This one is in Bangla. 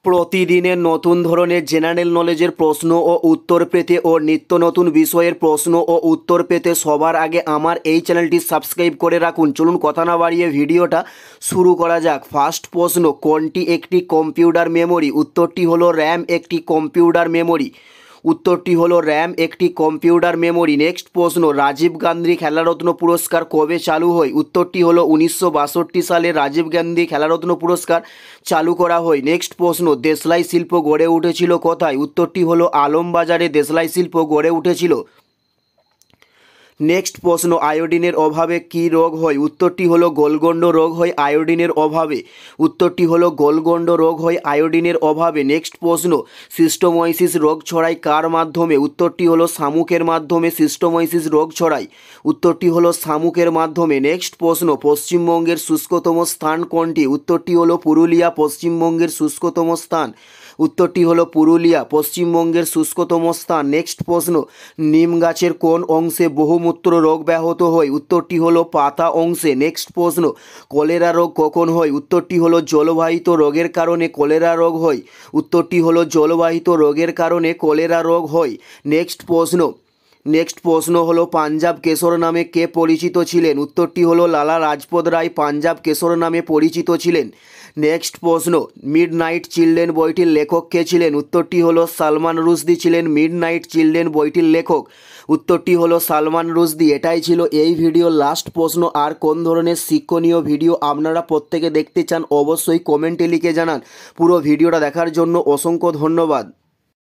প্রতিদিনের নতুন ধরনের জেনারেল নলেজের প্রশ্ন ও উত্তর পেতে ও নিত্য নতুন বিষয়ের প্রশ্ন ও উত্তর পেতে সবার আগে আমার এই চ্যানেলটি সাবস্ক্রাইব করে রাখুন। চলুন কথা না বাড়িয়ে ভিডিওটা শুরু করা যাক। ফার্স্ট প্রশ্ন, কোনটি একটি কম্পিউটার মেমোরি? উত্তরটি হলো র্যাম একটি কম্পিউটার মেমোরি। উত্তরটি হলো র্যাম একটি কম্পিউটার মেমোরি। নেক্সট প্রশ্ন, রাজীব গান্ধী খেলারত্ন পুরস্কার কবে চালু হয়? উত্তরটি হলো 1962 সালে রাজীব গান্ধী খেলারত্ন পুরস্কার চালু করা হয়। নেক্সট প্রশ্ন, দেশলাই শিল্প গড়ে উঠেছিল কোথায়? উত্তরটি হলো আলমবাজারে দেশলাই শিল্প গড়ে উঠেছিল। নেক্সট প্রশ্ন, আয়োডিনের অভাবে কী রোগ হয়? উত্তরটি হলো গোলগণ্ড রোগ হয় আয়োডিনের অভাবে। উত্তরটি হলো গোলগণ্ড রোগ হয় আয়োডিনের অভাবে। নেক্সট প্রশ্ন, সিস্টোমাইসিস রোগ ছড়ায় কার মাধ্যমে? উত্তরটি হলো শামুকের মাধ্যমে সিস্টোমাইসিস রোগ ছড়ায়। উত্তরটি হলো শামুকের মাধ্যমে। নেক্সট প্রশ্ন, পশ্চিমবঙ্গের শুষ্কতম স্থান কোনটি? উত্তরটি হলো পুরুলিয়া পশ্চিমবঙ্গের শুষ্কতম স্থান। উত্তরটি হলো পুরুলিয়া পশ্চিমবঙ্গের শুষ্কতম স্থান। নেক্সট প্রশ্ন, নিম গাছের কোন অংশে বহুমূত্র রোগ ব্যাহত হয়? উত্তরটি হলো পাতা অংশে। নেক্সট প্রশ্ন, কলেরা রোগ কখন হয়? উত্তরটি হলো জলবাহিত রোগের কারণে কলেরা রোগ হয়। উত্তরটি হলো জলবাহিত রোগের কারণে কলেরা রোগ হয়। নেক্সট প্রশ্ন হলো পাঞ্জাব কেশর নামে কে পরিচিত ছিলেন? উত্তরটি হলো লালা লাজপত রায় পাঞ্জাব কেশর নামে পরিচিত ছিলেন। নেক্সট প্রশ্ন, মিডনাইট চিলড্রেন বইটির লেখক কে ছিলেন? উত্তরটি হলো সালমান রুশদি ছিলেন মিডনাইট চিলড্রেন বইটির লেখক। উত্তরটি হলো সালমান রুশদি। এটাই ছিল এই ভিডিওর লাস্ট প্রশ্ন। আর কোন ধরনের শিক্ষণীয় ভিডিও আপনারা প্রত্যেকে দেখতে চান অবশ্যই কমেন্টে লিখে জানান। পুরো ভিডিওটা দেখার জন্য অসংখ্য ধন্যবাদ।